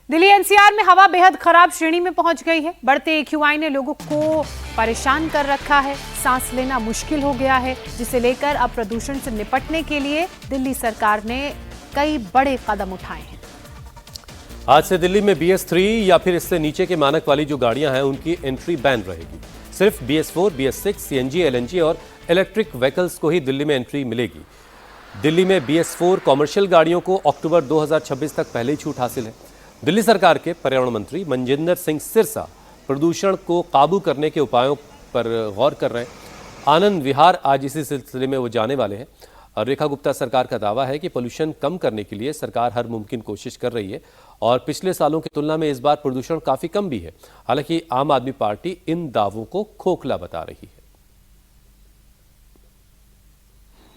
Delhi NCR में हवा बेहद खराब श्रेणी में पहुंच गई है। बढ़ते एक्यूआई ने लोगों को परेशान कर रखा है, सांस लेना मुश्किल हो गया है, जिसे लेकर अब प्रदूषण से निपटने के लिए दिल्ली सरकार ने कई बड़े कदम उठाए हैं। आज से दिल्ली में BS3 या फिर इससे नीचे के मानक वाली जो गाड़ियां हैं उनकी एंट्री बैन रहेगी। सिर्फ BS4, BS6, CNG, LNG और इलेक्ट्रिक व्हीकल्स को ही दिल्ली में एंट्री मिलेगी। दिल्ली में BS4 कॉमर्शियल गाड़ियों को अक्टूबर 2026 तक पहले ही छूट हासिल है। दिल्ली सरकार के पर्यावरण मंत्री मनजिंदर सिंह सिरसा प्रदूषण को काबू करने के उपायों पर गौर कर रहे हैं। आनंद विहार आज इसी सिलसिले में वो जाने वाले हैं। और रेखा गुप्ता, सरकार का दावा है कि पोल्यूशन कम करने के लिए सरकार हर मुमकिन कोशिश कर रही है और पिछले सालों की तुलना में इस बार प्रदूषण काफी कम भी है। हालांकि आम आदमी पार्टी इन दावों को खोखला बता रही है।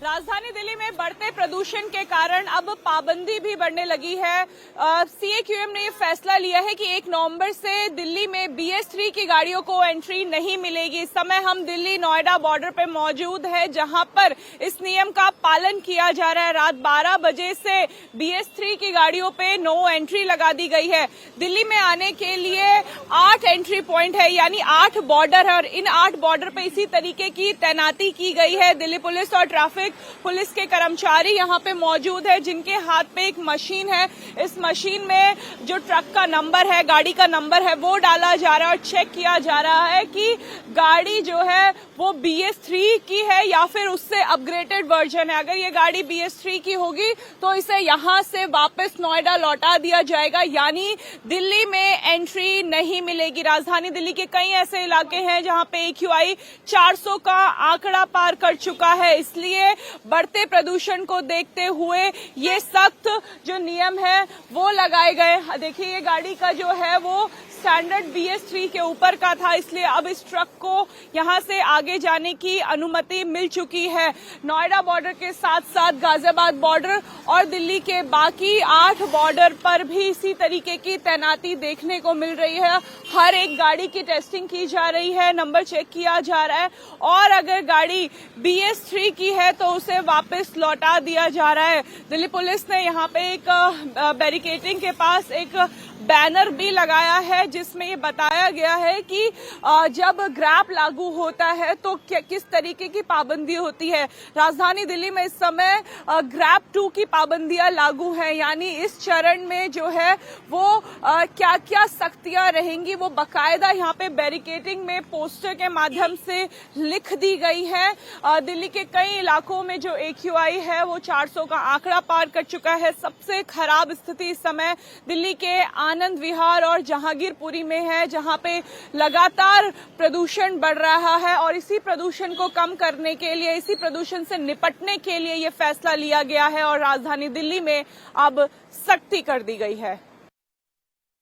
राजधानी दिल्ली में बढ़ते प्रदूषण के कारण अब पाबंदी भी बढ़ने लगी है। CAQM ने ये फैसला लिया है कि 1 नवंबर से दिल्ली में BS3 की गाड़ियों को एंट्री नहीं मिलेगी। इस समय हम दिल्ली नोएडा बॉर्डर पे मौजूद है, जहां पर इस नियम का पालन किया जा रहा है। रात 12 बजे से BS3 की गाड़ियों पे नो एंट्री लगा दी गई है। दिल्ली में आने के लिए 8 एंट्री पॉइंट है, यानी 8 बॉर्डर है और इन 8 बॉर्डर पे इसी तरीके की तैनाती की गई है। दिल्ली पुलिस और ट्रैफिक पुलिस के कर्मचारी यहां पे मौजूद है, जिनके हाथ पे एक मशीन है। इस मशीन में जो ट्रक का नंबर है, गाड़ी का नंबर है, वो डाला जा रहा है और चेक किया जा रहा है कि गाड़ी जो है वो BS3 की है या फिर उससे अपग्रेडेड वर्जन है। अगर ये गाड़ी BS3 की होगी तो इसे यहां से वापस नोएडा लौटा दिया जाएगा, यानी दिल्ली में एंट्री नहीं मिलेगी। राजधानी दिल्ली के कई ऐसे इलाके हैं जहां पे AQI 400 का आंकड़ा पार कर चुका है, इसलिए बढ़ते प्रदूषण को देखते हुए ये सख्त जो नियम है वो लगाए गए। देखिए, ये गाड़ी का जो है वो स्टैंडर्ड BS3 के ऊपर का था, इसलिए अब इस ट्रक को यहां से आगे जाने की अनुमति मिल चुकी है। नोएडा बॉर्डर के साथ साथ गाजियाबाद बॉर्डर और दिल्ली के बाकी 8 बॉर्डर पर भी इसी तरीके की तैनाती देखने को मिल रही है। हर एक गाड़ी की टेस्टिंग की जा रही है, नंबर चेक किया जा रहा है और अगर गाड़ी BS3 की है तो उसे वापस लौटा दिया जा रहा है। दिल्ली पुलिस ने यहाँ पे एक बैरिकेडिंग के पास एक बैनर भी लगाया है, जिसमें ये बताया गया है कि जब ग्रैप लागू होता है तो किस तरीके की पाबंदी होती है। राजधानी दिल्ली में इस समय ग्रैप 2 की पाबंदियां लागू हैं, यानी इस चरण में जो है वो क्या क्या सख्तियां रहेंगी वो बकायदा यहाँ पे बैरिकेडिंग में पोस्टर के माध्यम से लिख दी गई है। दिल्ली के कई इलाकों में जो AQI है वो 400 का आंकड़ा पार कर चुका है। सबसे खराब स्थिति इस समय दिल्ली के आनंद विहार और जहांगीरपुरी में है, जहां पे लगातार प्रदूषण बढ़ रहा है और इसी प्रदूषण को कम करने के लिए, इसी प्रदूषण से निपटने के लिए ये फैसला लिया गया है और राजधानी दिल्ली में अब सख्ती कर दी गई है।